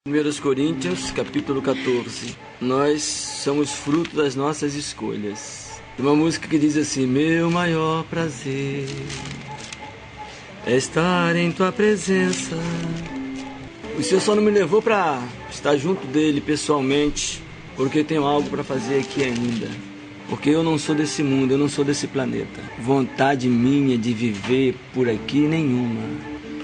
1 Coríntios, capítulo 14. Nós somos fruto das nossas escolhas. Tem uma música que diz assim: meu maior prazer é estar em tua presença. O Senhor só não me levou para estar junto dele pessoalmente, porque tenho algo para fazer aqui ainda. Porque eu não sou desse mundo, eu não sou desse planeta. Vontade minha de viver por aqui nenhuma.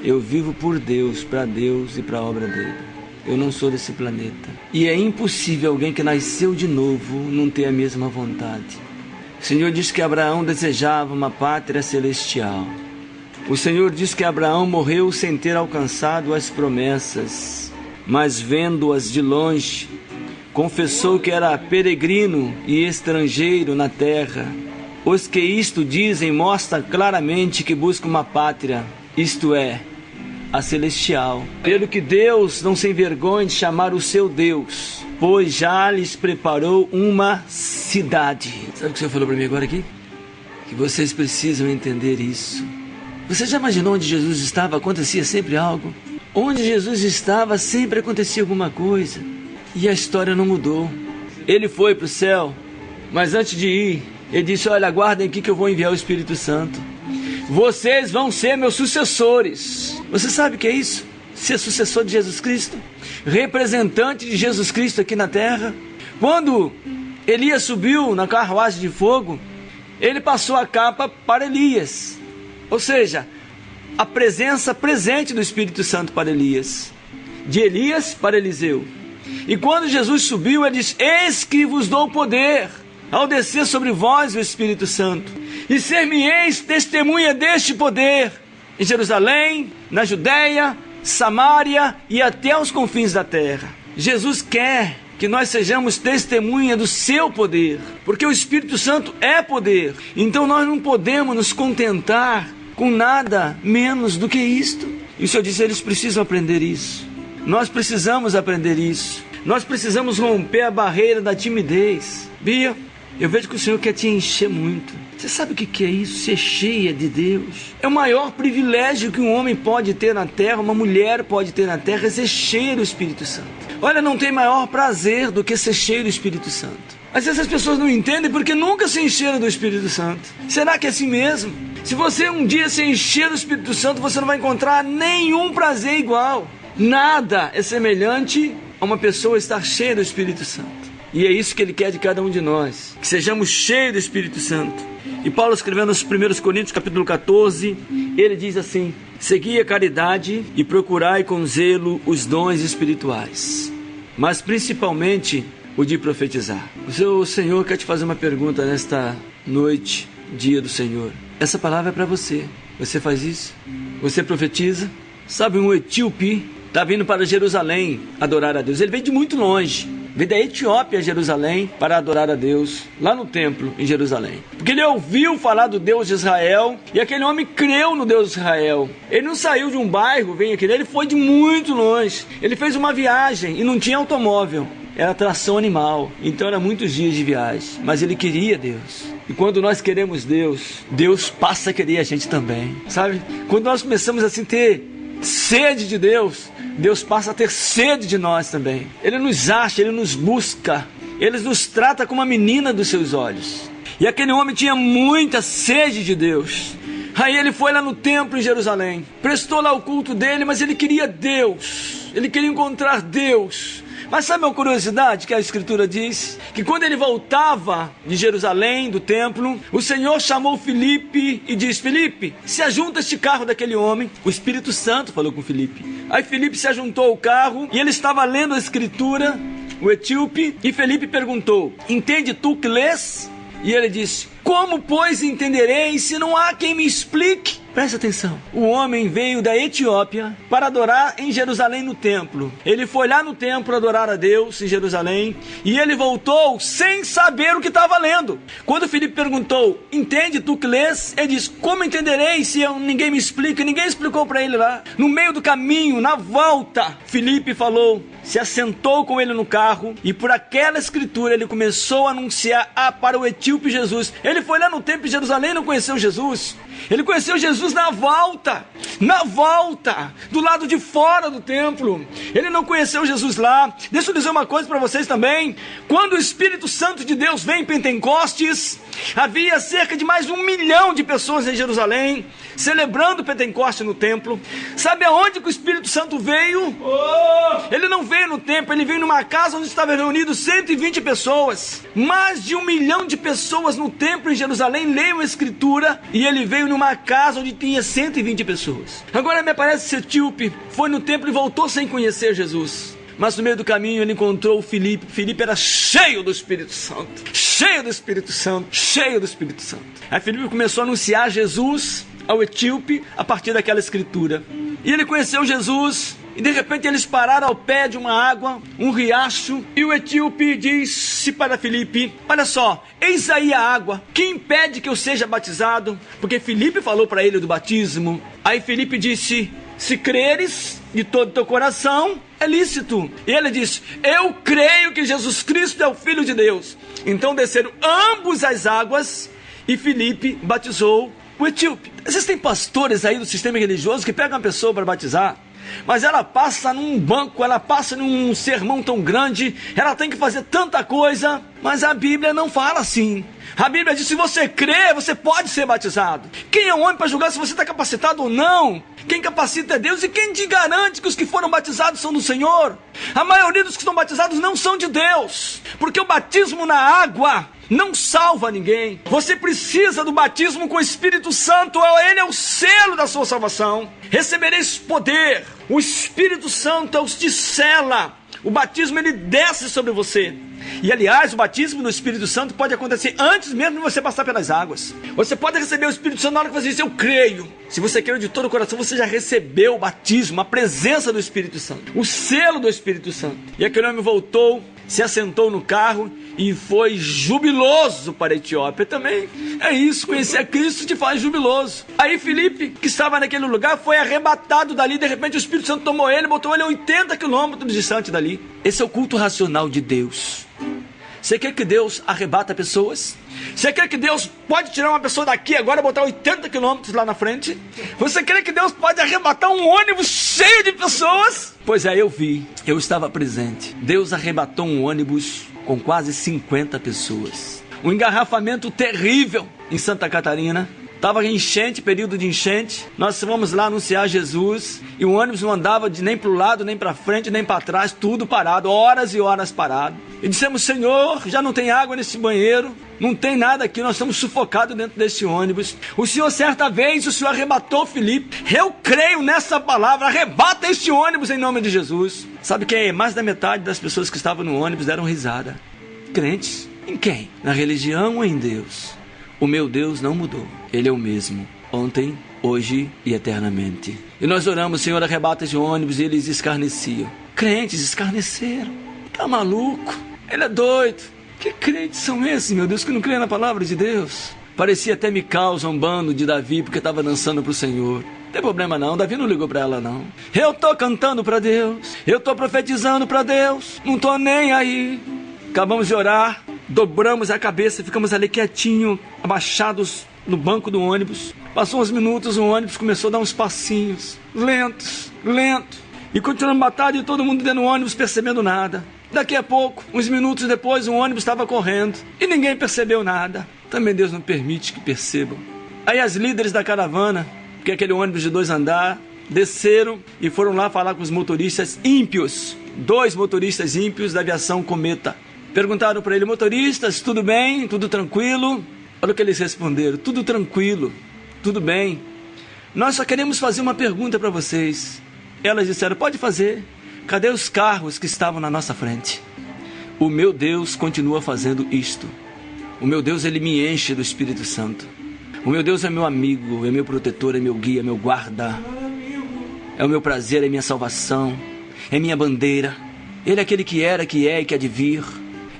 Eu vivo por Deus, para Deus e para a obra dele. Eu não sou desse planeta. E é impossível alguém que nasceu de novo não ter a mesma vontade. O Senhor diz que Abraão desejava uma pátria celestial. O Senhor diz que Abraão morreu sem ter alcançado as promessas, mas vendo-as de longe, confessou que era peregrino e estrangeiro na terra. Os que isto dizem mostram claramente que buscam uma pátria, isto é, a celestial. Pelo que Deus não se envergonha de chamar o seu Deus, pois já lhes preparou uma cidade. Sabe o que o Senhor falou para mim agora aqui? Que vocês precisam entender isso. Você já imaginou onde Jesus estava? Acontecia sempre algo. Onde Jesus estava, sempre acontecia alguma coisa. E a história não mudou. Ele foi para o céu, mas antes de ir, ele disse: olha, aguardem aqui que eu vou enviar o Espírito Santo. Vocês vão ser meus sucessores. Você sabe o que é isso? Ser sucessor de Jesus Cristo? Representante de Jesus Cristo aqui na terra. Quando Elias subiu na carruagem de fogo, ele passou a capa para Elias. Ou seja, a presença presente do Espírito Santo para Elias. De Elias para Eliseu. E quando Jesus subiu, ele disse: eis que vos dou poder ao descer sobre vós o Espírito Santo, e ser-me-eis testemunha deste poder em Jerusalém, na Judéia, Samaria e até os confins da terra. Jesus quer que nós sejamos testemunha do seu poder, porque o Espírito Santo é poder. Então nós não podemos nos contentar com nada menos do que isto. E o Senhor disse: eles precisam aprender isso. Nós precisamos aprender isso. Nós precisamos romper a barreira da timidez. Bia, eu vejo que o Senhor quer te encher muito. Você sabe o que é isso? Ser cheia de Deus. É o maior privilégio que um homem pode ter na terra, uma mulher pode ter na terra, é ser cheia do Espírito Santo. Olha, não tem maior prazer do que ser cheio do Espírito Santo. Às vezes as pessoas não entendem porque nunca se encheram do Espírito Santo. Será que é assim mesmo? Se você um dia se encher do Espírito Santo, você não vai encontrar nenhum prazer igual. Nada é semelhante a uma pessoa estar cheia do Espírito Santo. E é isso que Ele quer de cada um de nós, que sejamos cheios do Espírito Santo. E Paulo, escrevendo nos 1 Coríntios, capítulo 14, ele diz assim: segui a caridade e procurai com zelo os dons espirituais, mas principalmente o de profetizar. O Senhor quer te fazer uma pergunta nesta noite, dia do Senhor. Essa palavra é para você. Você faz isso? Você profetiza? Sabe, um etíope está vindo para Jerusalém adorar a Deus. Ele veio de muito longe. Veio da Etiópia a Jerusalém para adorar a Deus, lá no templo em Jerusalém. Porque ele ouviu falar do Deus de Israel, e aquele homem creu no Deus de Israel. Ele não saiu de um bairro, veio aqui, ele foi de muito longe. Ele fez uma viagem e não tinha automóvel, era tração animal, então era muitos dias de viagem. Mas ele queria Deus. E quando nós queremos Deus, Deus passa a querer a gente também, sabe? Quando nós começamos assim a ter sede de Deus, Deus passa a ter sede de nós também. Ele nos acha, Ele nos busca, Ele nos trata como a menina dos seus olhos. E aquele homem tinha muita sede de Deus. Aí ele foi lá no templo em Jerusalém, prestou lá o culto dele, mas ele queria Deus, ele queria encontrar Deus. Mas sabe uma curiosidade que a Escritura diz? Que quando ele voltava de Jerusalém, do templo, o Senhor chamou Filipe e disse: Filipe, se ajunta este carro daquele homem. O Espírito Santo falou com Filipe. Aí Filipe se ajuntou ao carro e ele estava lendo a Escritura, o etíope, e Filipe perguntou: entende tu que lês? E ele disse: como, pois, entenderei se não há quem me explique? Presta atenção. O homem veio da Etiópia para adorar em Jerusalém no templo. Ele foi lá no templo adorar a Deus em Jerusalém e ele voltou sem saber o que estava lendo. Quando Filipe perguntou: entende tu que lês? Ele disse: como entenderei se ninguém me explica? Ninguém explicou para ele lá. No meio do caminho, na volta, Filipe falou: se assentou com ele no carro e por aquela escritura ele começou a anunciar para o etíope Jesus. Ele foi lá no templo de Jerusalém e não conheceu Jesus. Ele conheceu Jesus na volta, do lado de fora do templo. Ele não conheceu Jesus lá. Deixa eu dizer uma coisa para vocês também. Quando o Espírito Santo de Deus vem em Pentecostes, havia cerca de mais de 1 milhão de pessoas em Jerusalém, celebrando Pentecostes no templo. Sabe aonde que o Espírito Santo veio? Ele não veio no templo, ele veio numa casa onde estavam reunidos 120 pessoas. Mais de 1 milhão de pessoas no templo em Jerusalém leiam a Escritura, e ele veio numa casa onde tinha 120 pessoas. Agora me parece que esse etíope foi no templo e voltou sem conhecer Jesus. Mas no meio do caminho ele encontrou Filipe. Filipe era cheio do Espírito Santo. Aí Filipe começou a anunciar Jesus ao etíope a partir daquela escritura. E ele conheceu Jesus. E de repente eles pararam ao pé de uma água, um riacho. E o etíope disse para Filipe: olha só, eis aí a água, que impede que eu seja batizado? Porque Filipe falou para ele do batismo. Aí Filipe disse: se creres de todo o teu coração, é lícito. E ele disse: eu creio que Jesus Cristo é o Filho de Deus. Então desceram ambos às águas e Filipe batizou o etíope. Existem pastores aí do sistema religioso que pegam uma pessoa para batizar, mas ela passa num banco, ela passa num sermão tão grande, ela tem que fazer tanta coisa, mas a Bíblia não fala assim. A Bíblia diz: se você crê, você pode ser batizado. Quem é o homem para julgar se você está capacitado ou não? Quem capacita é Deus, e quem te garante que os que foram batizados são do Senhor? A maioria dos que estão batizados não são de Deus, porque o batismo na água não salva ninguém. Você precisa do batismo com o Espírito Santo. Ele é o selo da sua salvação. Recebereis poder. O Espírito Santo te sela. O batismo, ele desce sobre você. E aliás, o batismo no Espírito Santo pode acontecer antes mesmo de você passar pelas águas. Você pode receber o Espírito Santo na hora que você diz: eu creio. Se você crê de todo o coração, você já recebeu o batismo, a presença do Espírito Santo, o selo do Espírito Santo. E aquele homem voltou, se assentou no carro e foi jubiloso para a Etiópia. Também é isso, conhecer a Cristo te faz jubiloso. Aí Filipe, que estava naquele lugar, foi arrebatado dali. De repente o Espírito Santo tomou ele, botou ele a 80 quilômetros distante dali. Esse é o culto racional de Deus. Você quer que Deus arrebata pessoas? Você quer que Deus pode tirar uma pessoa daqui agora e botar 80 quilômetros lá na frente? Você quer que Deus pode arrebatar um ônibus cheio de pessoas? Pois é, eu vi, eu estava presente. Deus arrebatou um ônibus com quase 50 pessoas. Um engarrafamento terrível em Santa Catarina. Estava em enchente, período de enchente. Nós fomos lá anunciar Jesus e o ônibus não andava nem para o lado, nem para frente, nem para trás, tudo parado, horas e horas parado. E dissemos: Senhor, já não tem água nesse banheiro, não tem nada aqui, nós estamos sufocados dentro desse ônibus. O Senhor, certa vez, o Senhor arrebatou Filipe. Eu creio nessa palavra, arrebata este ônibus em nome de Jesus. Sabe que mais da metade das pessoas que estavam no ônibus deram risada. Crentes? Em quem? Na religião ou em Deus? O meu Deus não mudou. Ele é o mesmo, ontem, hoje e eternamente. E nós oramos: Senhor, arrebata esse ônibus. E eles escarneciam. Crentes escarneceram. Tá maluco? Ele é doido. Que crentes são esses, meu Deus, que não creem na palavra de Deus? Parecia até Mical zombando de Davi porque estava dançando para o Senhor. Não tem problema não, Davi não ligou para ela não. Eu tô cantando para Deus, eu tô profetizando para Deus, não tô nem aí. Acabamos de orar, dobramos a cabeça, ficamos ali quietinho, abaixados no banco do ônibus. Passou uns minutos, o ônibus começou a dar uns passinhos, lentos. E continuando batendo e todo mundo dentro do ônibus percebendo nada. Daqui a pouco, uns minutos depois, o ônibus estava correndo e ninguém percebeu nada. Também Deus não permite que percebam. Aí as líderes da caravana, porque aquele ônibus de 2 andares, desceram e foram lá falar com os motoristas ímpios. 2 motoristas ímpios da aviação Cometa. Perguntaram para ele: motoristas, tudo bem? Tudo tranquilo? Olha o que eles responderam: tudo tranquilo, tudo bem. Nós só queremos fazer uma pergunta para vocês. Elas disseram: pode fazer. Cadê os carros que estavam na nossa frente? O meu Deus continua fazendo isto. O meu Deus, ele me enche do Espírito Santo. O meu Deus é meu amigo, é meu protetor, é meu guia, é meu guarda. É o meu prazer, é minha salvação, é minha bandeira. Ele é aquele que era, que é e que há de vir.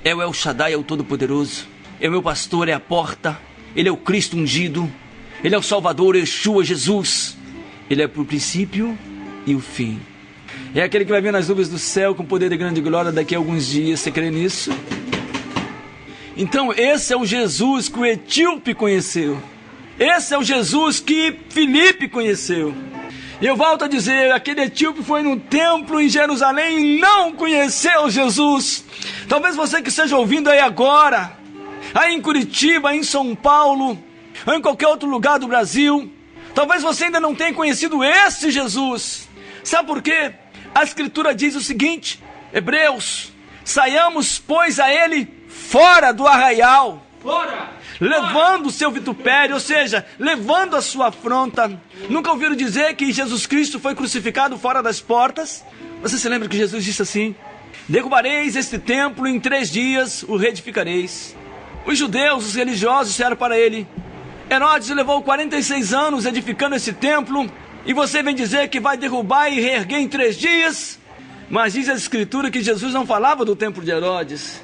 É o El Shaddai, é o Todo-Poderoso. É o meu pastor, é a porta. Ele é o Cristo ungido. Ele é o Salvador, Yeshua, Jesus. Ele é o princípio e o fim. É aquele que vai vir nas nuvens do céu com poder e grande glória daqui a alguns dias. Você crê nisso? Então esse é o Jesus que o etíope conheceu. Esse é o Jesus que Filipe conheceu. E eu volto a dizer, aquele etíope foi no templo em Jerusalém e não conheceu Jesus. Talvez você que esteja ouvindo aí agora, aí em Curitiba, aí em São Paulo, ou em qualquer outro lugar do Brasil, talvez você ainda não tenha conhecido esse Jesus. Sabe por quê? A Escritura diz o seguinte, Hebreus, saiamos, pois, a ele fora do arraial, levando o seu vitupério, ou seja, levando a sua afronta. Nunca ouviram dizer que Jesus Cristo foi crucificado fora das portas? Você se lembra que Jesus disse assim, derrubareis este templo, em 3 dias o reedificareis. Os judeus, os religiosos disseram para ele, Herodes levou 46 anos edificando esse templo, e você vem dizer que vai derrubar e reerguer em 3 dias? Mas diz a Escritura que Jesus não falava do templo de Herodes.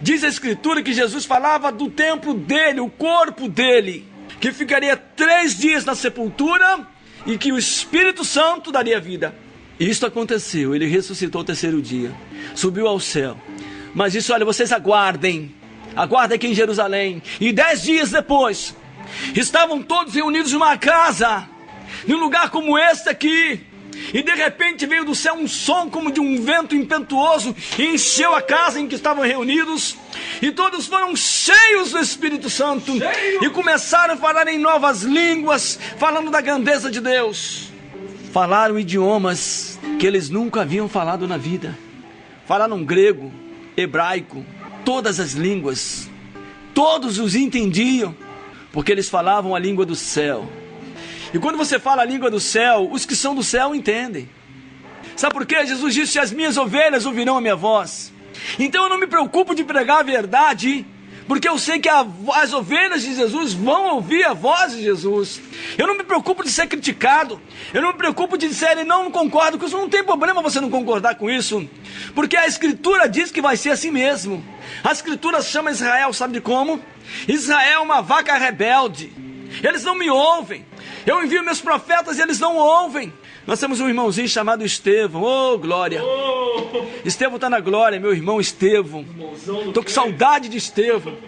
Diz a Escritura que Jesus falava do templo dele, o corpo dele, que ficaria 3 dias na sepultura e que o Espírito Santo daria vida. E isto aconteceu, ele ressuscitou o 3º dia, subiu ao céu. Mas disse, olha, vocês aguardem aqui em Jerusalém. E 10 dias depois, estavam todos reunidos numa casa, num lugar como este aqui. E de repente veio do céu um som como de um vento impetuoso e encheu a casa em que estavam reunidos. E todos foram cheios do Espírito Santo e começaram a falar em novas línguas, falando da grandeza de Deus. Falaram idiomas que eles nunca haviam falado na vida. Falaram grego, hebraico, todas as línguas. Todos os entendiam, porque eles falavam a língua do céu. E quando você fala a língua do céu, os que são do céu entendem. Sabe por quê? Jesus disse, as minhas ovelhas ouvirão a minha voz. Então eu não me preocupo de pregar a verdade, porque eu sei que as ovelhas de Jesus vão ouvir a voz de Jesus. Eu não me preocupo de ser criticado. Eu não me preocupo de dizer, não concordo com isso. Não tem problema você não concordar com isso, porque a Escritura diz que vai ser assim mesmo. A Escritura chama Israel, sabe de como? Israel é uma vaca rebelde. Eles não me ouvem. Eu envio meus profetas e eles não ouvem. Nós temos um irmãozinho chamado Estevão. Oh, glória. Estevão está na glória, meu irmão Estevão. Estou com saudade de Estevão.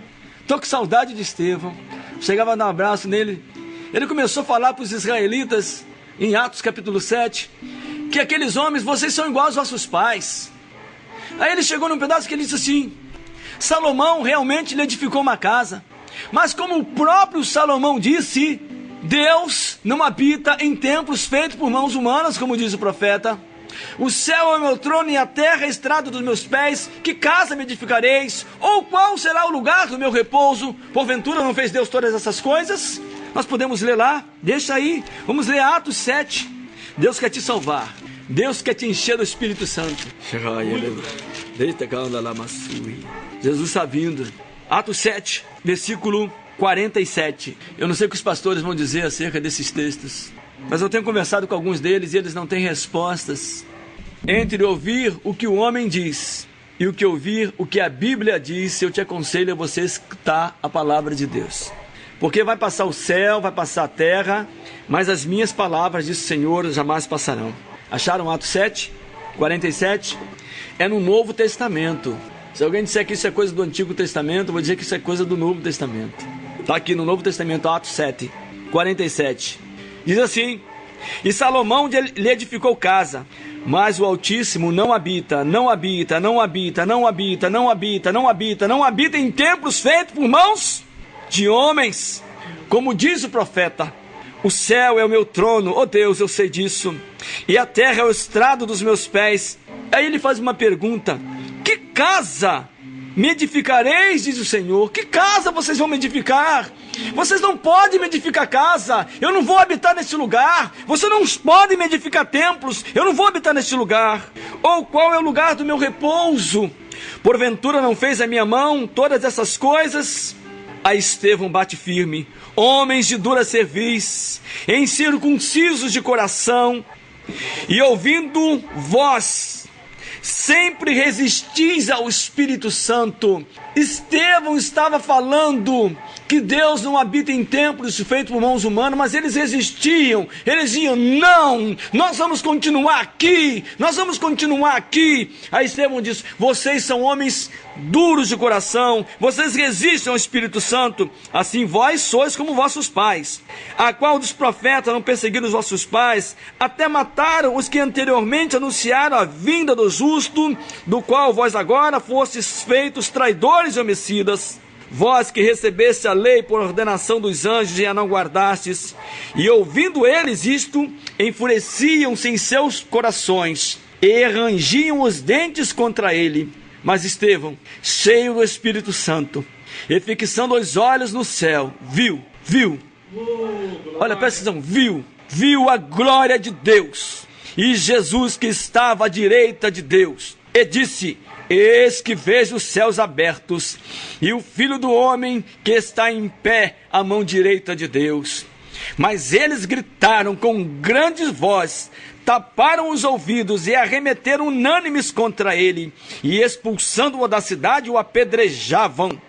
Chegava a dar um abraço nele. Ele começou a falar para os israelitas, em Atos capítulo 7, que aqueles homens, vocês são iguais aos vossos pais. Aí ele chegou num pedaço que ele disse assim, Salomão realmente lhe edificou uma casa, mas como o próprio Salomão disse, Deus não habita em templos feitos por mãos humanas, como diz o profeta. O céu é o meu trono e a terra é a estrada dos meus pés. Que casa me edificareis? Ou qual será o lugar do meu repouso? Porventura não fez Deus todas essas coisas? Nós podemos ler lá, deixa aí. Vamos ler Atos 7. Deus quer te salvar. Deus quer te encher do Espírito Santo. Jesus está vindo. Atos 7, versículo 47. Eu não sei o que os pastores vão dizer acerca desses textos, mas eu tenho conversado com alguns deles e eles não têm respostas. Entre ouvir o que o homem diz e o que ouvir o que a Bíblia diz, eu te aconselho a você escutar a palavra de Deus. Porque vai passar o céu, vai passar a terra, mas as minhas palavras, diz o Senhor, jamais passarão. Acharam Atos 7, 47? É no Novo Testamento. Se alguém disser que isso é coisa do Antigo Testamento, eu vou dizer que isso é coisa do Novo Testamento. Está aqui no Novo Testamento, Atos 7, 47. Diz assim, e Salomão lhe edificou casa, mas o Altíssimo não habita em templos feitos por mãos de homens. Como diz o profeta, o céu é o meu trono, ó Deus, eu sei disso, e a terra é o estrado dos meus pés. Aí ele faz uma pergunta, que casa me edificareis, diz o Senhor? Que casa vocês vão me edificar? Vocês não podem me edificar casa. Eu não vou habitar nesse lugar. Vocês não podem me edificar templos. Eu não vou habitar nesse lugar. Ou qual é o lugar do meu repouso? Porventura não fez a minha mão todas essas coisas? A Estevão bate firme. Homens de dura cerviz, incircuncisos de coração, e ouvindo vós, sempre resistis ao Espírito Santo. Estevão estava falando que Deus não habita em templos feitos por mãos humanas, mas eles resistiam, eles diziam, não, nós vamos continuar aqui, nós vamos continuar aqui. Aí Estevão diz, vocês são homens duros de coração, vocês resistem ao Espírito Santo, assim vós sois como vossos pais, a qual dos profetas não perseguiram os vossos pais, até mataram os que anteriormente anunciaram a vinda do justo, do qual vós agora fostes feitos traidores e homicidas. Vós que recebeste a lei por ordenação dos anjos e a não guardastes, e ouvindo eles isto, enfureciam-se em seus corações, e rangiam os dentes contra ele. Mas Estevão, cheio do Espírito Santo, e fixando os olhos no céu, viu, olha, presta atenção, viu a glória de Deus, e Jesus que estava à direita de Deus, e disse, eis que vejo os céus abertos, e o Filho do Homem que está em pé à mão direita de Deus. Mas eles gritaram com grande voz, taparam os ouvidos e arremeteram unânimes contra ele, e expulsando-o da cidade o apedrejavam.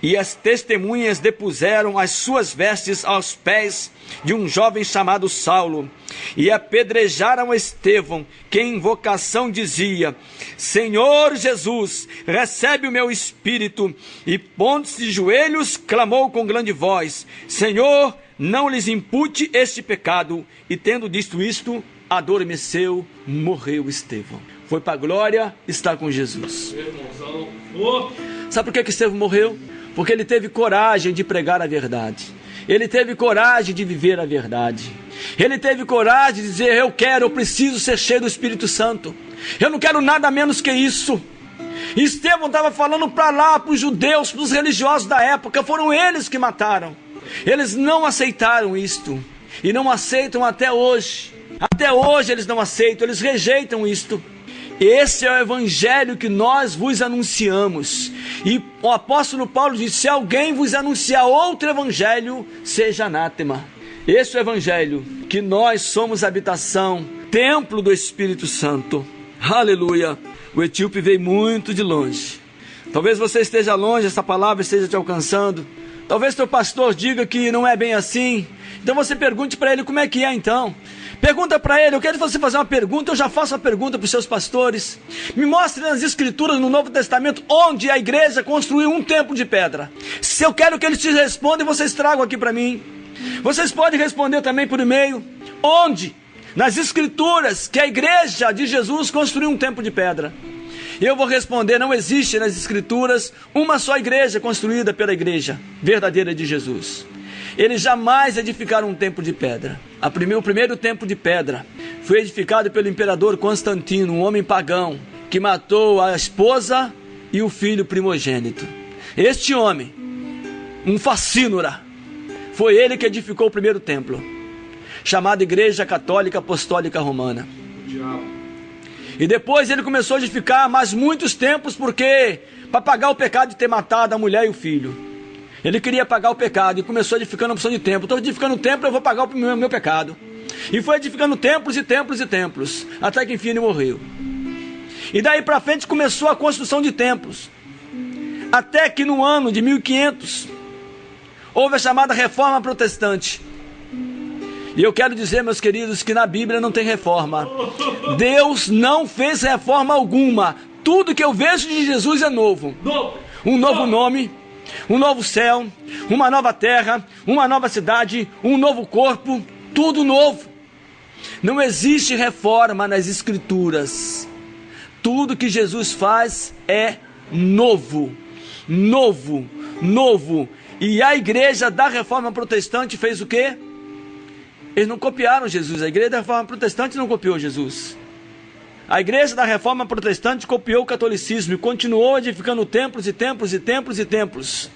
E as testemunhas depuseram as suas vestes aos pés de um jovem chamado Saulo, e apedrejaram Estevão, que em invocação dizia, Senhor Jesus, recebe o meu espírito, e pondo-se de joelhos, clamou com grande voz, Senhor, não lhes impute este pecado. E tendo dito isto, adormeceu, morreu Estevão. Foi para a glória, está com Jesus. Sabe por que Estevão morreu? Porque ele teve coragem de pregar a verdade. Ele teve coragem de viver a verdade. Ele teve coragem de dizer, eu preciso ser cheio do Espírito Santo. Eu não quero nada menos que isso. Estevão estava falando para lá, para os judeus, para os religiosos da época. Foram eles que mataram. Eles não aceitaram isto. E não aceitam até hoje. Até hoje eles não aceitam, eles rejeitam isto. Esse é o evangelho que nós vos anunciamos. E o apóstolo Paulo disse, se alguém vos anunciar outro evangelho, seja anátema. Esse é o evangelho, que nós somos habitação, templo do Espírito Santo. Aleluia. O etíope veio muito de longe. Talvez você esteja longe, essa palavra esteja te alcançando. Talvez teu pastor diga que não é bem assim. Então você pergunte para ele como é que é então. Pergunta para ele, eu quero você fazer uma pergunta, eu já faço a pergunta para os seus pastores. Me mostre nas escrituras, no Novo Testamento, onde a igreja construiu um templo de pedra. Se eu quero que eles te respondam, vocês tragam aqui para mim. Vocês podem responder também por e-mail. Onde? Nas escrituras, que a igreja de Jesus construiu um templo de pedra. Eu vou responder, não existe nas escrituras uma só igreja construída pela igreja verdadeira de Jesus. Eles jamais edificaram um templo de pedra. O primeiro templo de pedra foi edificado pelo imperador Constantino, um homem pagão, que matou a esposa e o filho primogênito. Este homem, um facínora, foi ele que edificou o primeiro templo, chamado Igreja Católica Apostólica Romana. E depois ele começou a edificar mais muitos templos, porque para pagar o pecado de ter matado a mulher e o filho. Ele queria pagar o pecado e começou edificando a opção de templo. Estou edificando o templo, eu vou pagar o meu pecado. E foi edificando templos e templos e templos, até que enfim ele morreu. E daí para frente começou a construção de templos. Até que no ano de 1500, houve a chamada Reforma Protestante. E eu quero dizer, meus queridos, que na Bíblia não tem reforma. Deus não fez reforma alguma. Tudo que eu vejo de Jesus é novo. Um novo nome, um novo céu, uma nova terra, uma nova cidade, um novo corpo, tudo novo. Não existe reforma nas escrituras. Tudo que Jesus faz é novo, novo, novo. E a igreja da Reforma Protestante fez o quê? Eles não copiaram Jesus. A igreja da Reforma Protestante não copiou Jesus. A igreja da Reforma Protestante copiou o catolicismo e continuou edificando templos e templos e templos e templos.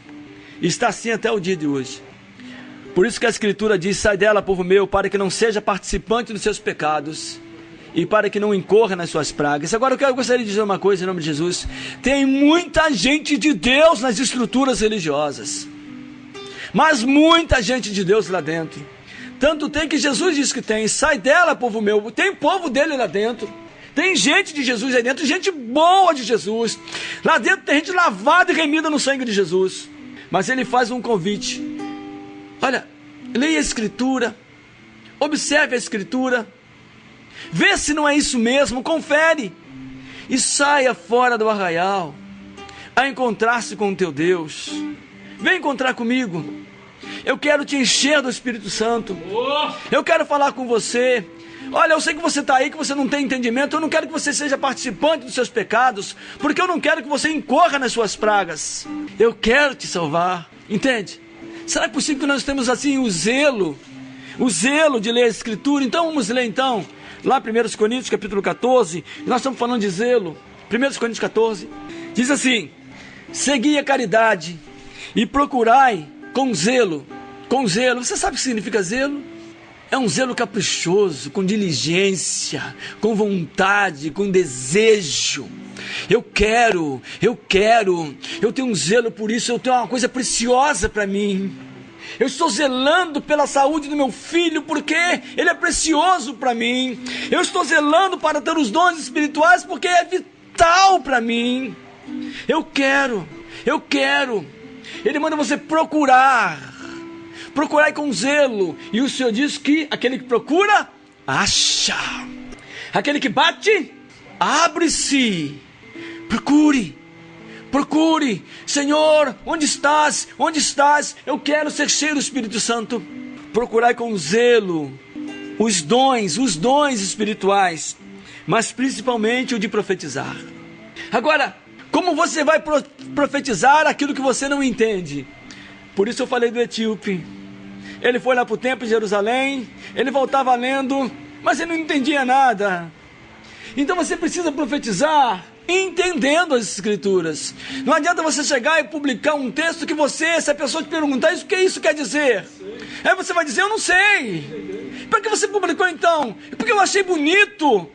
E está assim até o dia de hoje. Por isso que a Escritura diz, sai dela, povo meu, para que não seja participante dos seus pecados e para que não incorra nas suas pragas. Agora eu gostaria de dizer uma coisa em nome de Jesus. Tem muita gente de Deus nas estruturas religiosas, mas muita gente de Deus lá dentro. Tanto tem que Jesus diz que tem, sai dela, povo meu. Tem povo dele lá dentro. Tem gente de Jesus aí dentro, gente boa de Jesus. Lá dentro tem gente lavada e remida no sangue de Jesus. Mas ele faz um convite. Olha, leia a Escritura, observe a Escritura, vê se não é isso mesmo, confere, e saia fora do arraial, a encontrar-se com o teu Deus. Vem encontrar comigo. Eu quero te encher do Espírito Santo. Eu quero falar com você. Olha, eu sei que você está aí, que você não tem entendimento. Eu não quero que você seja participante dos seus pecados, porque eu não quero que você incorra nas suas pragas. Eu quero te salvar. Entende? Será que é possível que nós temos assim o zelo de ler a Escritura? Então vamos ler então, lá 1 Coríntios capítulo 14, nós estamos falando de zelo. 1 Coríntios 14, diz assim: segui a caridade e procurai com zelo. Você sabe o que significa zelo? É um zelo caprichoso, com diligência, com vontade, com desejo. Eu tenho um zelo por isso, eu tenho uma coisa preciosa para mim. Eu estou zelando pela saúde do meu filho, porque ele é precioso para mim. Eu estou zelando para ter os dons espirituais, porque é vital para mim. Eu quero. Ele manda você procurai com zelo. E o Senhor diz que aquele que procura, acha. Aquele que bate, abre-se. Procure. Senhor, onde estás? Eu quero ser cheio do Espírito Santo. Procurai com zelo os dons espirituais, mas principalmente o de profetizar. Agora, como você vai profetizar aquilo que você não entende? Por isso eu falei do etíope. Ele foi lá para o templo de Jerusalém, ele voltava lendo, mas ele não entendia nada. Então você precisa profetizar entendendo as Escrituras. Não adianta você chegar e publicar um texto que se a pessoa te perguntar o que isso quer dizer, aí você vai dizer, eu não sei. Por que você publicou então? Porque eu achei bonito.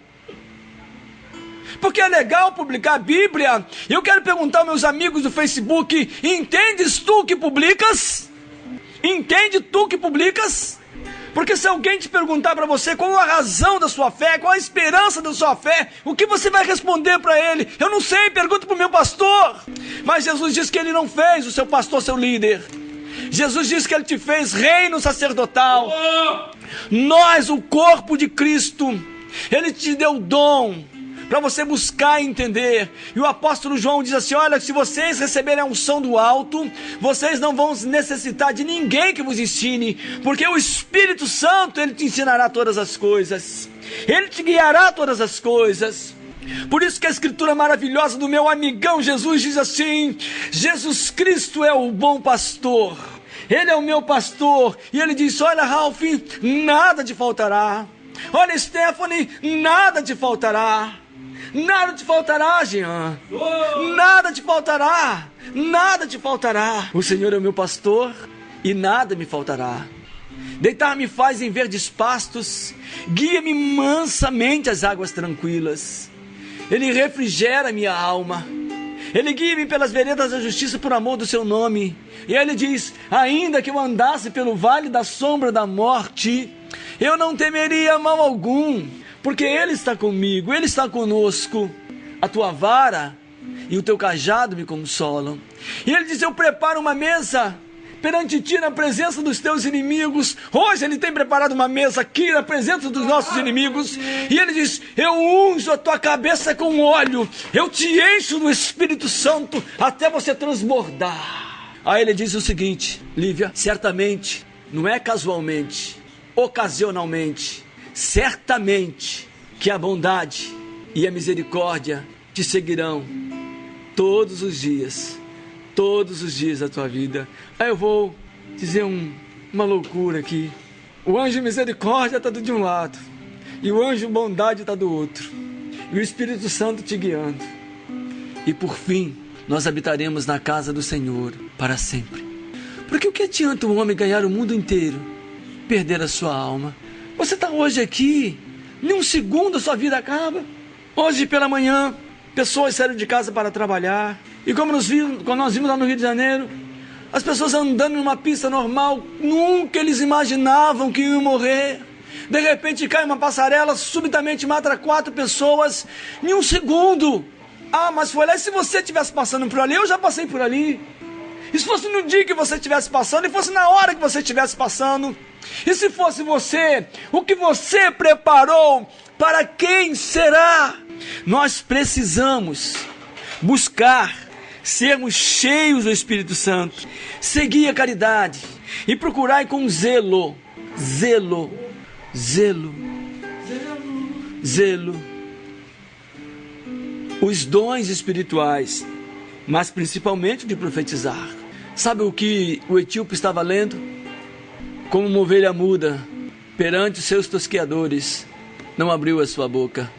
Porque é legal publicar a Bíblia. E eu quero perguntar aos meus amigos do Facebook: entendes tu que publicas? Entende tu que publicas? Porque se alguém te perguntar para você qual a razão da sua fé, qual a esperança da sua fé, o que você vai responder para ele? Eu não sei, pergunta para o meu pastor. Mas Jesus disse que ele não fez o seu pastor seu líder. Jesus disse que ele te fez reino sacerdotal. Nós, o corpo de Cristo, ele te deu o dom para você buscar e entender. E o apóstolo João diz assim: olha, se vocês receberem a unção do alto, vocês não vão necessitar de ninguém que vos ensine, porque o Espírito Santo, ele te ensinará todas as coisas, ele te guiará todas as coisas. Por isso que a Escritura maravilhosa do meu amigão Jesus diz assim: Jesus Cristo é o bom pastor, ele é o meu pastor. E ele diz: olha, Ralph, nada te faltará. Olha, Stephanie, nada te faltará. Nada te faltará, Jean. Nada te faltará. O Senhor é o meu pastor e nada me faltará. Deitar-me faz em verdes pastos, guia-me mansamente às águas tranquilas. Ele refrigera minha alma. Ele guia-me pelas veredas da justiça por amor do seu nome. E aí ele diz: ainda que eu andasse pelo vale da sombra da morte, eu não temeria mal algum, porque ele está comigo, ele está conosco. A tua vara e o teu cajado me consolam. E ele diz: eu preparo uma mesa perante ti na presença dos teus inimigos. Hoje ele tem preparado uma mesa aqui na presença dos nossos inimigos. E ele diz: eu unjo a tua cabeça com óleo, eu te encho do Espírito Santo até você transbordar. Aí ele diz o seguinte: Lívia, certamente, não é casualmente, ocasionalmente, certamente que a bondade e a misericórdia te seguirão todos os dias da tua vida. Aí eu vou dizer uma loucura aqui. O anjo misericórdia está de um lado e o anjo bondade está do outro, e o Espírito Santo te guiando. E por fim, nós habitaremos na casa do Senhor para sempre. Porque o que adianta um homem ganhar o mundo inteiro, perder a sua alma? Você está hoje aqui, em um segundo a sua vida acaba. Hoje pela manhã, pessoas saíram de casa para trabalhar, e quando nós vimos lá no Rio de Janeiro, as pessoas andando numa pista normal, nunca eles imaginavam que iam morrer. De repente cai uma passarela, subitamente mata 4 pessoas em um segundo. Ah, mas foi lá, e se você estivesse passando por ali? Eu já passei por ali. E se fosse no dia que você estivesse passando, e fosse na hora que você estivesse passando, e se fosse você, o que você preparou, para quem será? Nós precisamos buscar sermos cheios do Espírito Santo, seguir a caridade e procurar com zelo, os dons espirituais, mas principalmente de profetizar. Sabe o que o etíope estava lendo? Como uma ovelha muda perante os seus tosqueadores, não abriu a sua boca.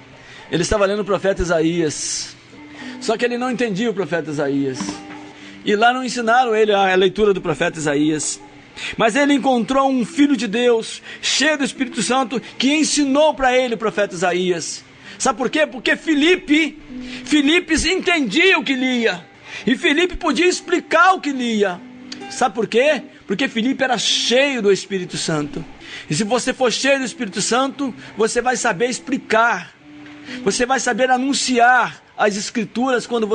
Ele estava lendo o profeta Isaías, só que ele não entendia o profeta Isaías, e lá não ensinaram ele a leitura do profeta Isaías. Mas ele encontrou um filho de Deus, cheio do Espírito Santo, que ensinou para ele o profeta Isaías. Sabe por quê? Porque Filipe entendia o que lia, e Filipe podia explicar o que lia. Sabe por quê? Porque Filipe era cheio do Espírito Santo. E se você for cheio do Espírito Santo, você vai saber explicar, você vai saber anunciar as Escrituras quando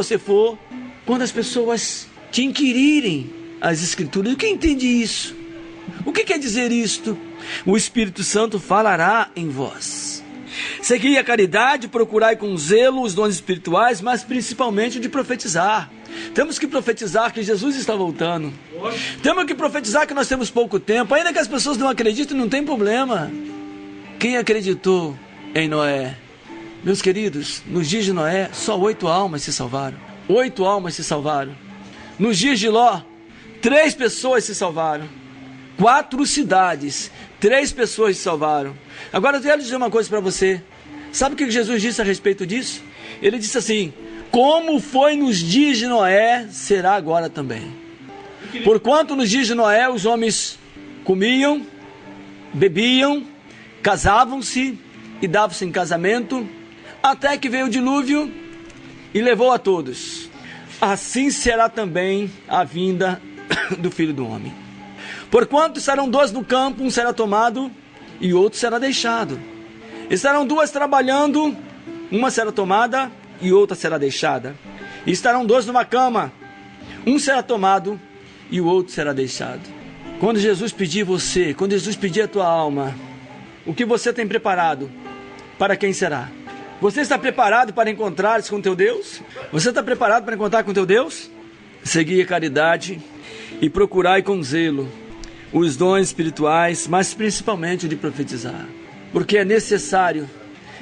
as pessoas te inquirirem as Escrituras. O que entende isso? O que quer dizer isto? O Espírito Santo falará em vós. Seguir a caridade, procurai com zelo os dons espirituais, mas principalmente o de profetizar. Temos que profetizar que Jesus está voltando. Temos que profetizar que nós temos pouco tempo. Ainda que as pessoas não acreditem, não tem problema. Quem acreditou em Noé? Meus queridos, nos dias de Noé, só 8 almas se salvaram. 8 almas se salvaram. Nos dias de Ló, 3 pessoas se salvaram. 4 cidades, 3 pessoas se salvaram. Agora eu quero dizer uma coisa para você. Sabe o que Jesus disse a respeito disso? Ele disse assim: como foi nos dias de Noé, será agora também. Porquanto nos dias de Noé os homens comiam, bebiam, casavam-se e davam-se em casamento, até que veio o dilúvio e levou a todos. Assim será também a vinda do Filho do Homem. Porquanto estarão 2 no campo, um será tomado e outro será deixado. Estarão 2 trabalhando, uma será tomada e outra será deixada. E estarão 2 numa cama, um será tomado e o outro será deixado. Quando Jesus pedir você, quando Jesus pedir a tua alma, o que você tem preparado, para quem será? Você está preparado para encontrar-se com teu Deus? Você está preparado para encontrar com teu Deus? Segui a caridade e procurai com zelo os dons espirituais, mas principalmente o de profetizar. Porque é necessário,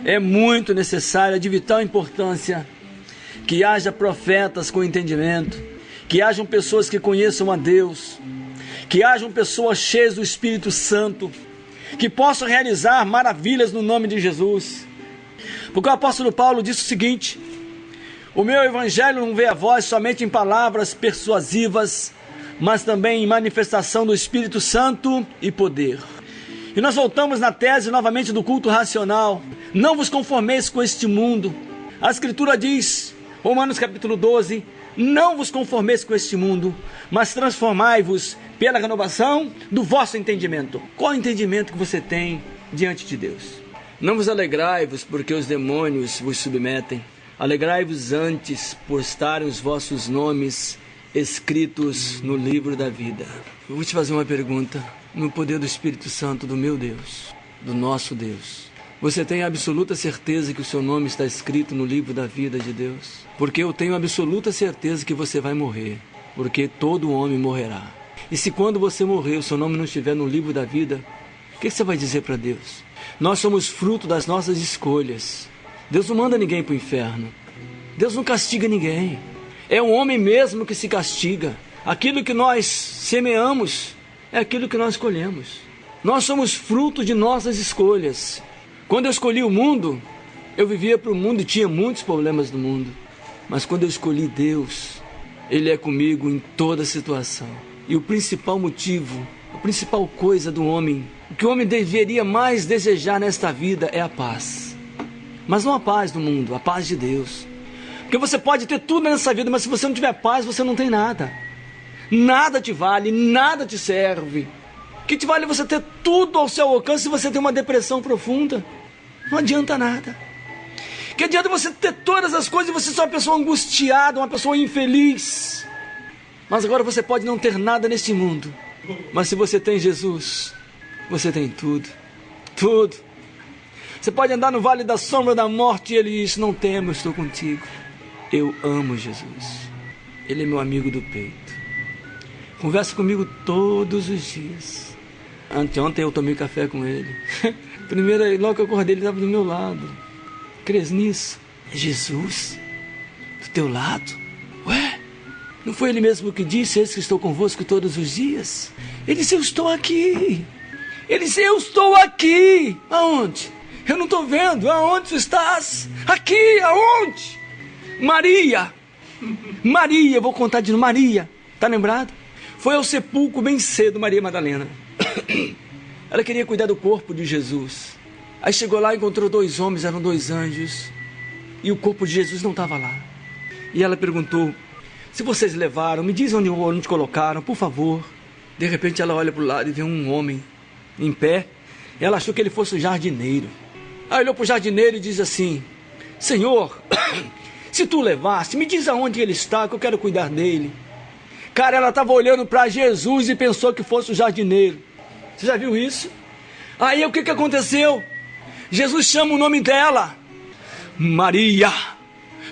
é muito necessário, é de vital importância que haja profetas com entendimento, que hajam pessoas que conheçam a Deus, que hajam pessoas cheias do Espírito Santo, que possam realizar maravilhas no nome de Jesus. Porque o apóstolo Paulo disse o seguinte: o meu evangelho não veio a vós somente em palavras persuasivas, mas também em manifestação do Espírito Santo e poder. E nós voltamos na tese novamente do culto racional. Não vos conformeis com este mundo. A Escritura diz, Romanos capítulo 12, não vos conformeis com este mundo, mas transformai-vos pela renovação do vosso entendimento. Qual é o entendimento que você tem diante de Deus? Não vos alegrai-vos porque os demônios vos submetem. Alegrai-vos antes por estarem os vossos nomes escritos no livro da vida. Eu vou te fazer uma pergunta. No poder do Espírito Santo do meu Deus, do nosso Deus, você tem absoluta certeza que o seu nome está escrito no livro da vida de Deus? Porque eu tenho absoluta certeza que você vai morrer, porque todo homem morrerá. E se quando você morrer o seu nome não estiver no livro da vida, o que você vai dizer para Deus? Nós somos fruto das nossas escolhas. Deus não manda ninguém para o inferno. Deus não castiga ninguém. É o homem mesmo que se castiga. Aquilo que nós semeamos é aquilo que nós escolhemos. Nós somos fruto de nossas escolhas. Quando eu escolhi o mundo, eu vivia para o mundo e tinha muitos problemas no mundo. Mas quando eu escolhi Deus, Ele é comigo em toda situação. E o principal motivo, a principal coisa do homem, o que o homem deveria mais desejar nesta vida é a paz. Mas não a paz do mundo, a paz de Deus. Porque você pode ter tudo nessa vida, mas se você não tiver paz, você não tem nada. Nada te vale, nada te serve. O que te vale é você ter tudo ao seu alcance se você tem uma depressão profunda? Não adianta nada. Que adianta você ter todas as coisas e você ser uma pessoa angustiada, uma pessoa infeliz? Mas agora você pode não ter nada neste mundo. Mas se você tem Jesus, você tem tudo. Tudo. Você pode andar no vale da sombra da morte e ele diz: não temo, eu estou contigo. Eu amo Jesus. Ele é meu amigo do peito. Conversa comigo todos os dias. Anteontem eu tomei café com ele. Primeiro, logo que eu acordei, ele estava do meu lado. Crês nisso? Jesus? Do teu lado? Ué? Não foi ele mesmo que disse: eis que estou convosco todos os dias? Ele disse: eu estou aqui. Ele disse: eu estou aqui. Aonde? Eu não estou vendo. Aonde tu estás? Aqui, aonde? Maria. Maria, vou contar de novo. Maria, tá lembrado? Foi ao sepulcro bem cedo, Maria Madalena. Ela queria cuidar do corpo de Jesus. Aí chegou lá e encontrou 2 homens, eram 2 anjos. E o corpo de Jesus não estava lá. E ela perguntou: se vocês levaram, me dizem onde colocaram, por favor. De repente ela olha para o lado e vê um homem em pé. Ela achou que ele fosse o jardineiro. Aí olhou para o jardineiro e diz assim: Senhor, se tu levaste, me diz aonde ele está, que eu quero cuidar dele. Cara, ela estava olhando para Jesus e pensou que fosse o jardineiro. Você já viu isso? Aí o que aconteceu? Jesus chama o nome dela, Maria.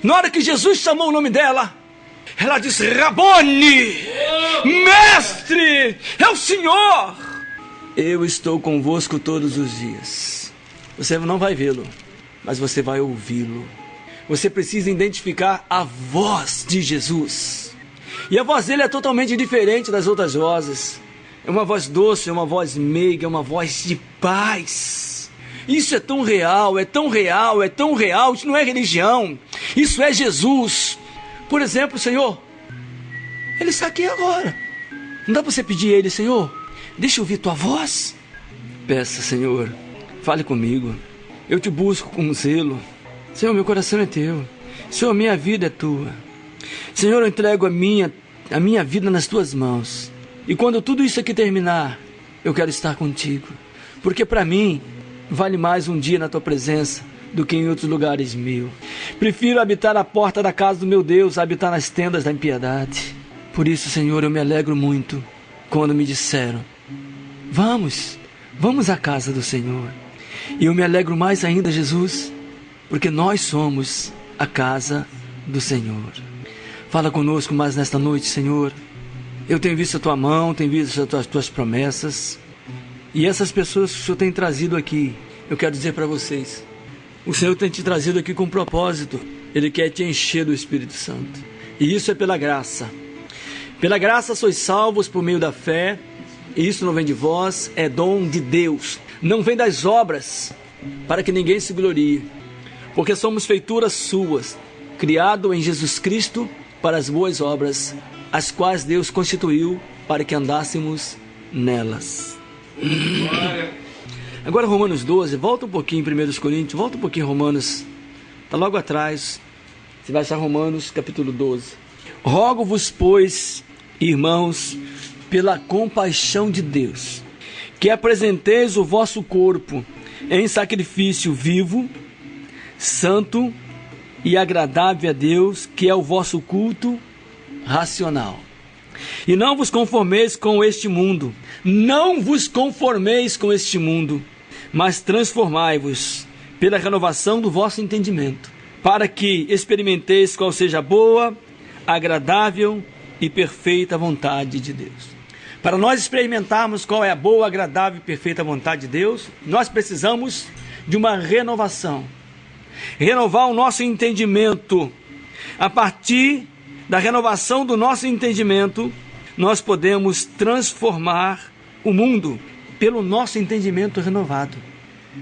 Na hora que Jesus chamou o nome dela, ela disse: Rabone, mestre, é o Senhor. Eu estou convosco todos os dias. Você não vai vê-lo, mas você vai ouvi-lo. Você precisa identificar a voz de Jesus. E a voz dele é totalmente diferente das outras vozes. É uma voz doce, é uma voz meiga, é uma voz de paz. Isso é tão real, é tão real, é tão real. Isso não é religião, isso é Jesus. Por exemplo, Senhor, ele está aqui agora. Não dá para você pedir a ele: Senhor, deixa eu ouvir tua voz? Peça: Senhor, fale comigo. Eu te busco com zelo. Senhor, meu coração é teu. Senhor, minha vida é tua. Senhor, eu entrego a minha vida nas tuas mãos. E quando tudo isso aqui terminar, eu quero estar contigo. Porque para mim, vale mais um dia na tua presença do que em outros lugares mil. Prefiro habitar à porta da casa do meu Deus a habitar nas tendas da impiedade. Por isso, Senhor, eu me alegro muito quando me disseram: vamos à casa do Senhor. E eu me alegro mais ainda, Jesus, porque nós somos a casa do Senhor. Fala conosco mais nesta noite, Senhor. Eu tenho visto a tua mão, tenho visto as tuas promessas. E essas pessoas que o Senhor tem trazido aqui, eu quero dizer para vocês: o Senhor tem te trazido aqui com um propósito. Ele quer te encher do Espírito Santo. E isso é pela graça. Pela graça sois salvos por meio da fé. E isso não vem de vós, é dom de Deus. Não vem das obras, para que ninguém se glorie. Porque somos feituras suas, criado em Jesus Cristo para as boas obras, as quais Deus constituiu para que andássemos nelas. Agora Romanos 12, volta um pouquinho em 1 Coríntios, volta um pouquinho em Romanos, está logo atrás, você vai achar Romanos capítulo 12. Rogo-vos, pois, irmãos, pela compaixão de Deus, que apresenteis o vosso corpo em sacrifício vivo, santo e agradável a Deus, que é o vosso culto racional. E não vos conformeis com este mundo, não vos conformeis com este mundo, mas transformai-vos pela renovação do vosso entendimento, para que experimenteis qual seja a boa, agradável e perfeita vontade de Deus. Para nós experimentarmos qual é a boa, agradável e perfeita vontade de Deus, nós precisamos de uma renovação. Renovar o nosso entendimento. A partir da renovação do nosso entendimento, nós podemos transformar o mundo pelo nosso entendimento renovado.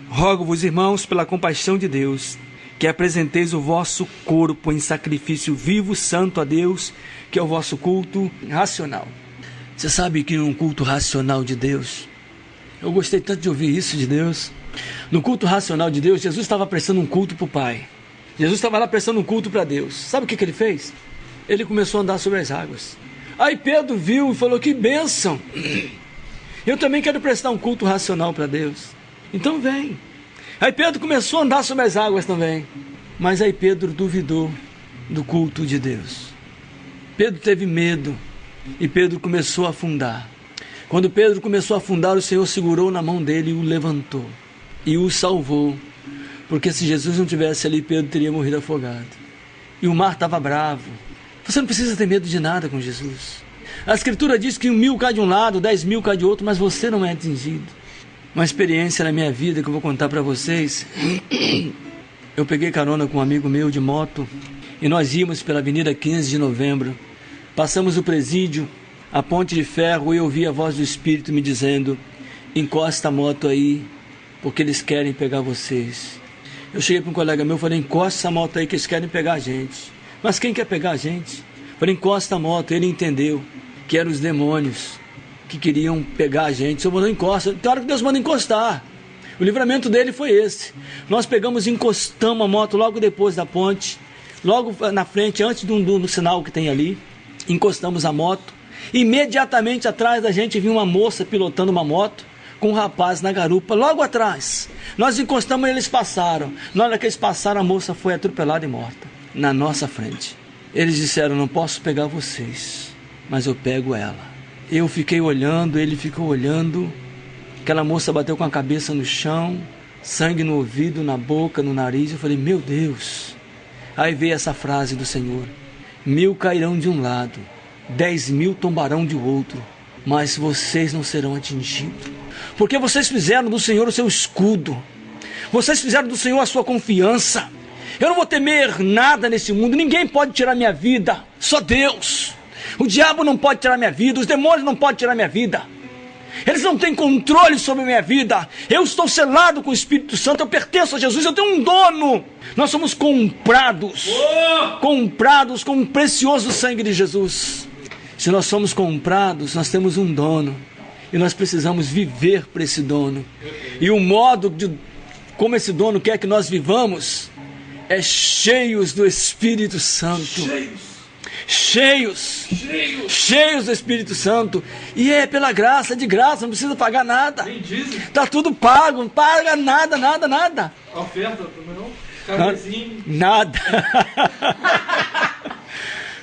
Rogo-vos, irmãos, pela compaixão de Deus, que apresenteis o vosso corpo em sacrifício vivo, santo a Deus, que é o vosso culto racional. Você sabe que num culto racional de Deus, eu gostei tanto de ouvir isso de Deus. No culto racional de Deus, Jesus estava prestando um culto para o Pai. Jesus estava lá prestando um culto para Deus. Sabe o que ele fez? Ele começou a andar sobre as águas. Aí Pedro viu e falou: que bênção! Eu também quero prestar um culto racional para Deus. Então vem. Aí Pedro começou a andar sobre as águas também. Mas aí Pedro duvidou do culto de Deus. Pedro teve medo. e Pedro começou a afundar. Quando Pedro começou a afundar, o Senhor segurou na mão dele e o levantou e o salvou, porque se Jesus não tivesse ali, Pedro teria morrido afogado. E o mar estava bravo. Você não precisa ter medo de nada com Jesus. A Escritura diz que 1.000 cai de um lado, 10.000 cai de outro, mas você não é atingido. Uma experiência na minha vida que eu vou contar para vocês. Eu peguei carona com um amigo meu de moto e nós íamos pela Avenida 15 de Novembro. Passamos o presídio, a ponte de ferro, e eu ouvi a voz do Espírito me dizendo: encosta a moto aí, porque eles querem pegar vocês. Eu cheguei para um colega meu e falei: encosta essa moto aí que eles querem pegar a gente. Mas quem quer pegar a gente? Eu falei: encosta a moto. Ele entendeu que eram os demônios que queriam pegar a gente. O Senhor mandou encosta. Tem hora que Deus manda encostar. O livramento dele foi esse. Nós pegamos e encostamos a moto logo depois da ponte, logo na frente, antes do sinal que tem ali. Encostamos a moto. Imediatamente atrás da gente vinha uma moça pilotando uma moto com um rapaz na garupa, logo atrás. Nós encostamos e eles passaram. Na hora que eles passaram, a moça foi atropelada e morta na nossa frente. Eles disseram: não posso pegar vocês, mas eu pego ela. Eu fiquei olhando, ele ficou olhando. Aquela moça bateu com a cabeça no chão, sangue no ouvido, na boca, no nariz. Eu falei: meu Deus. Aí veio essa frase do Senhor: 1.000 cairão de um lado, 10.000 tombarão de outro, mas vocês não serão atingidos, porque vocês fizeram do Senhor o seu escudo, vocês fizeram do Senhor a sua confiança. Eu não vou temer nada nesse mundo, ninguém pode tirar minha vida, só Deus. O diabo não pode tirar minha vida, os demônios não podem tirar minha vida. Eles não têm controle sobre a minha vida. Eu estou selado com o Espírito Santo, eu pertenço a Jesus, eu tenho um dono. Nós somos comprados com o precioso sangue de Jesus. Se nós somos comprados, nós temos um dono, e nós precisamos viver para esse dono. E o modo como esse dono quer que nós vivamos é cheios do Espírito Santo. Cheios do Espírito Santo. E é pela graça, de graça, não precisa pagar nada. Está tudo pago, não paga nada. A oferta também não? Carnezinho? Nada.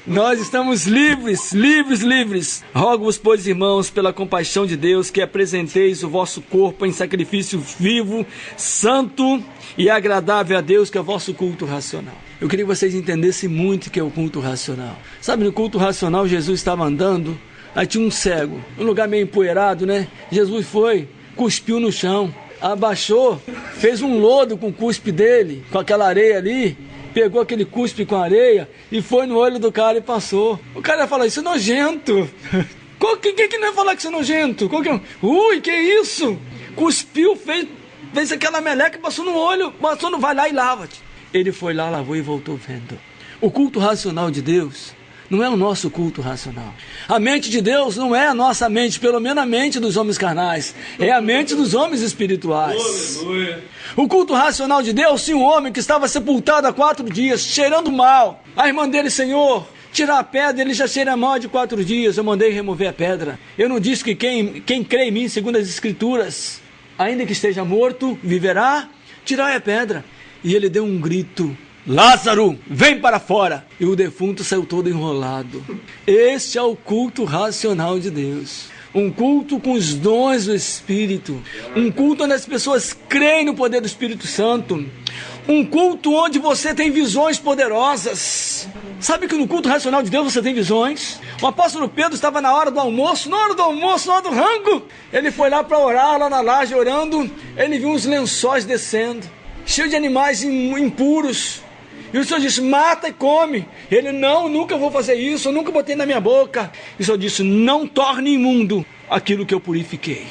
Nós estamos livres. Rogo-vos, pois, irmãos, pela compaixão de Deus, que apresenteis o vosso corpo em sacrifício vivo, santo e agradável a Deus, que é o vosso culto racional. Eu queria que vocês entendessem muito o que é o culto racional. Sabe, no culto racional, Jesus estava andando, aí tinha um cego, um lugar meio empoeirado, né? Jesus foi, cuspiu no chão, abaixou, fez um lodo com o cuspe dele, com aquela areia ali, pegou aquele cuspe com areia e foi no olho do cara e passou. O cara ia falar: isso é nojento. Quem não ia falar que isso é nojento? Ui, que isso? Cuspiu, fez aquela meleca e passou no olho, vai lá e lava-te. Ele foi lá, lavou e voltou vendo. O culto racional de Deus não é o nosso culto racional. A mente de Deus não é a nossa mente, pelo menos a mente dos homens carnais. É a mente dos homens espirituais. Aleluia. O culto racional de Deus tinha um homem que estava sepultado há 4 dias, cheirando mal. A irmã dele: Senhor, tirar a pedra, ele já cheira mal de 4 dias. Eu mandei remover a pedra. Eu não disse que quem crê em mim, segundo as Escrituras, ainda que esteja morto, viverá? Tirai a pedra. E ele deu um grito: Lázaro, vem para fora! E o defunto saiu todo enrolado. Este é o culto racional de Deus. Um culto com os dons do Espírito. Um culto onde as pessoas creem no poder do Espírito Santo. Um culto onde você tem visões poderosas. Sabe que no culto racional de Deus você tem visões? O apóstolo Pedro estava na hora do almoço, na hora do rango. Ele foi lá para orar, lá na laje, orando. Ele viu uns lençóis descendo, cheio de animais impuros. E o Senhor disse: mata e come. Ele: não, nunca vou fazer isso, eu nunca botei na minha boca. E o Senhor disse: não torne imundo aquilo que eu purifiquei.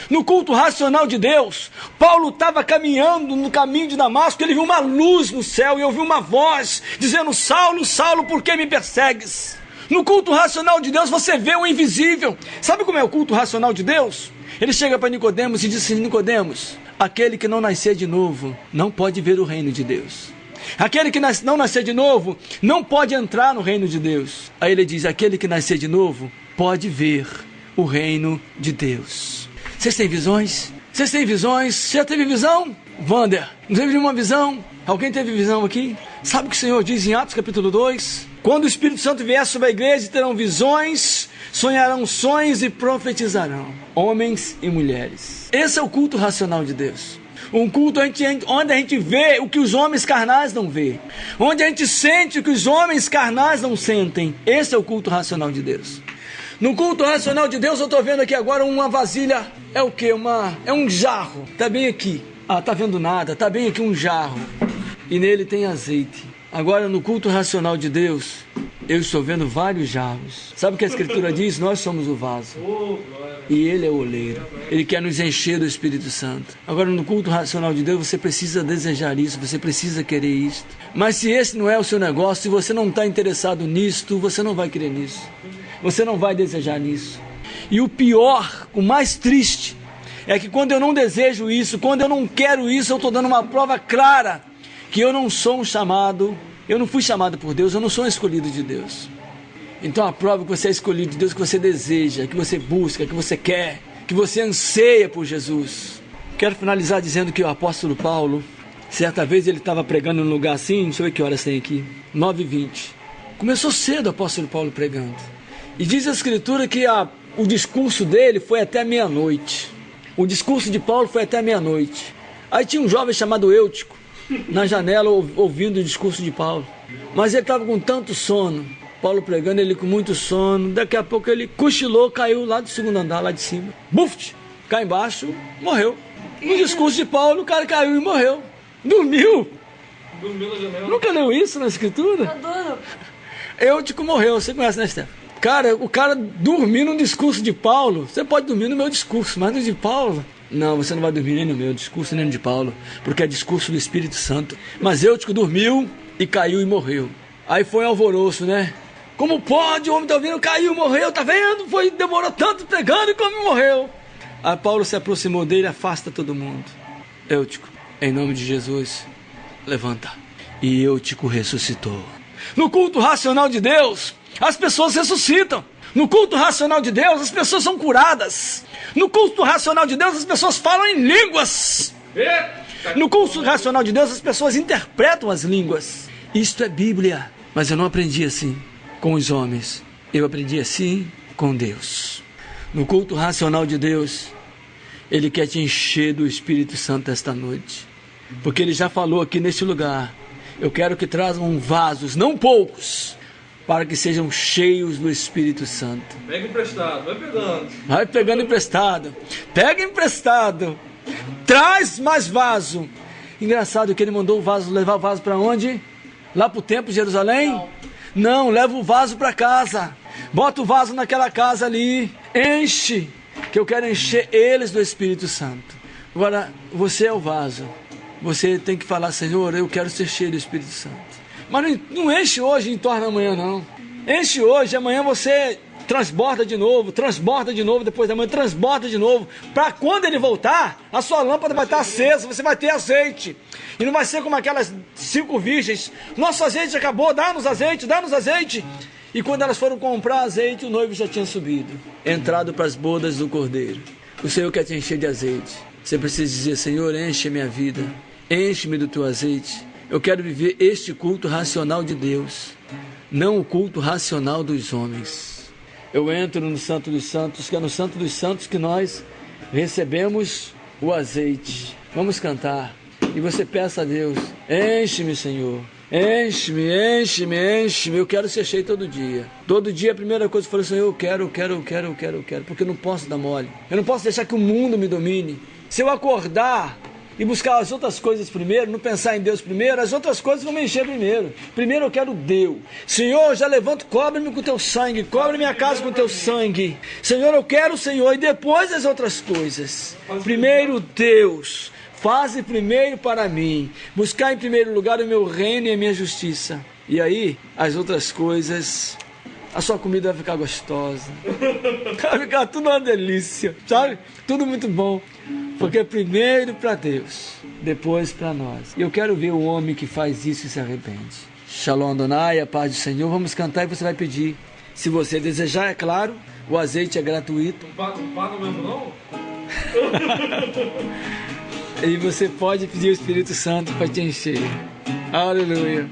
No culto racional de Deus, Paulo estava caminhando no caminho de Damasco. Ele viu uma luz no céu e ouviu uma voz dizendo: Saulo, Saulo, por que me persegues? No culto racional de Deus você vê o invisível. Sabe como é o culto racional de Deus? Ele chega para Nicodemos e diz assim: Nicodemos, aquele que não nascer de novo não pode ver o reino de Deus. Aquele que não nascer de novo não pode entrar no reino de Deus. Aí ele diz: aquele que nascer de novo pode ver o reino de Deus. Vocês têm visões? Vocês têm visões? Você já teve visão? Wander, não teve nenhuma visão? Alguém teve visão aqui? Sabe o que o Senhor diz em Atos capítulo 2? Quando o Espírito Santo vier sobre a igreja, terão visões, sonharão sonhos e profetizarão. Homens e mulheres. Esse é o culto racional de Deus. Um culto onde a gente vê o que os homens carnais não vê. Onde a gente sente o que os homens carnais não sentem. Esse é o culto racional de Deus. No culto racional de Deus, eu estou vendo aqui agora uma vasilha. É o quê? É um jarro. Está bem aqui. Ah, está vendo nada. Está bem aqui um jarro. E nele tem azeite. Agora, no culto racional de Deus, eu estou vendo vários jarros. Sabe o que a Escritura diz? Nós somos o vaso. E Ele é o oleiro. Ele quer nos encher do Espírito Santo. Agora, no culto racional de Deus, você precisa desejar isso, você precisa querer isso. Mas se esse não é o seu negócio, se você não está interessado nisto, você não vai querer nisso. Você não vai desejar nisso. E o pior, o mais triste, é que quando eu não desejo isso, quando eu não quero isso, eu estou dando uma prova clara que eu não sou um chamado, eu não fui chamado por Deus, eu não sou um escolhido de Deus. Então a prova que você é escolhido de Deus, que você deseja, que você busca, que você quer, que você anseia por Jesus. Quero finalizar dizendo que o apóstolo Paulo, certa vez ele estava pregando num lugar assim, deixa eu ver que horas tem aqui, 9h20. Começou cedo o apóstolo Paulo pregando. E diz a Escritura que o discurso dele foi até meia-noite. O discurso de Paulo foi até meia-noite. Aí tinha um jovem chamado Eutico, na janela ouvindo o discurso de Paulo. Mas ele estava com tanto sono, Paulo pregando, ele com muito sono. Daqui a pouco ele cochilou, caiu lá do segundo andar, lá de cima. Buf! Cá embaixo, morreu. No discurso de Paulo, o cara caiu e morreu. Dormiu. Dormiu na janela. Nunca leu isso na Escritura? Adoro. Eutico morreu, você conhece, né, Steph? Cara, o cara dormir no discurso de Paulo. Você pode dormir no meu discurso, mas no de Paulo... Não, você não vai dormir nem no meu discurso, nem no de Paulo, porque é discurso do Espírito Santo. Mas Eutico dormiu e caiu e morreu. Aí foi um alvoroço, né? Como pode? O homem tá ouvindo, caiu, morreu, tá vendo? Demorou tanto pregando e como morreu. Aí Paulo se aproximou dele, afasta todo mundo. Eutico, em nome de Jesus, levanta. E Eutico ressuscitou. No culto racional de Deus, as pessoas ressuscitam. No culto racional de Deus, as pessoas são curadas. No culto racional de Deus, as pessoas falam em línguas. No culto racional de Deus, as pessoas interpretam as línguas. Isto é Bíblia. Mas eu não aprendi assim com os homens. Eu aprendi assim com Deus. No culto racional de Deus, Ele quer te encher do Espírito Santo esta noite. Porque Ele já falou aqui neste lugar. Eu quero que trazam vasos, não poucos, para que sejam cheios do Espírito Santo. Pega emprestado, vai pegando. Vai pegando emprestado. Pega emprestado. Traz mais vaso. Engraçado que ele mandou o vaso, levar o vaso para onde? Lá para o templo de Jerusalém? Não, leva o vaso para casa. Bota o vaso naquela casa ali. Enche, que eu quero encher eles do Espírito Santo. Agora, você é o vaso. Você tem que falar, Senhor, eu quero ser cheio do Espírito Santo. Mas não enche hoje e entorna amanhã, não. Enche hoje, amanhã você transborda de novo, depois da manhã transborda de novo. Para quando ele voltar, a sua lâmpada vai estar acesa, você vai ter azeite. E não vai ser como aquelas 5 virgens. Nosso azeite acabou, dá-nos azeite, dá-nos azeite. E quando elas foram comprar azeite, o noivo já tinha subido, entrado para as bodas do Cordeiro. O Senhor quer te encher de azeite. Você precisa dizer, Senhor, enche minha vida, enche-me do teu azeite. Eu quero viver este culto racional de Deus, não o culto racional dos homens. Eu entro no Santo dos Santos, que é no Santo dos Santos que nós recebemos o azeite. Vamos cantar. E você peça a Deus, enche-me, Senhor. Enche-me, enche-me, enche-me. Eu quero ser cheio todo dia. Todo dia a primeira coisa que eu falo, Senhor, eu quero. Porque eu não posso dar mole. Eu não posso deixar que o mundo me domine. Se eu acordar e buscar as outras coisas primeiro, não pensar em Deus primeiro, as outras coisas vão me encher primeiro. Primeiro eu quero Deus. Senhor, já levanto, cobre-me com teu sangue, cobre minha casa com teu sangue. Senhor, eu quero o Senhor, e depois as outras coisas. Primeiro Deus, faze primeiro para mim. Buscar em primeiro lugar o meu reino e a minha justiça. E aí, as outras coisas, a sua comida vai ficar gostosa. Vai ficar tudo uma delícia, sabe? Tudo muito bom. Porque primeiro para Deus, depois para nós. E eu quero ver o homem que faz isso e se arrepende. Shalom Adonai, a paz do Senhor. Vamos cantar e você vai pedir. Se você desejar, é claro, o azeite é gratuito. Não paga mesmo não? E você pode pedir o Espírito Santo para te encher. Aleluia.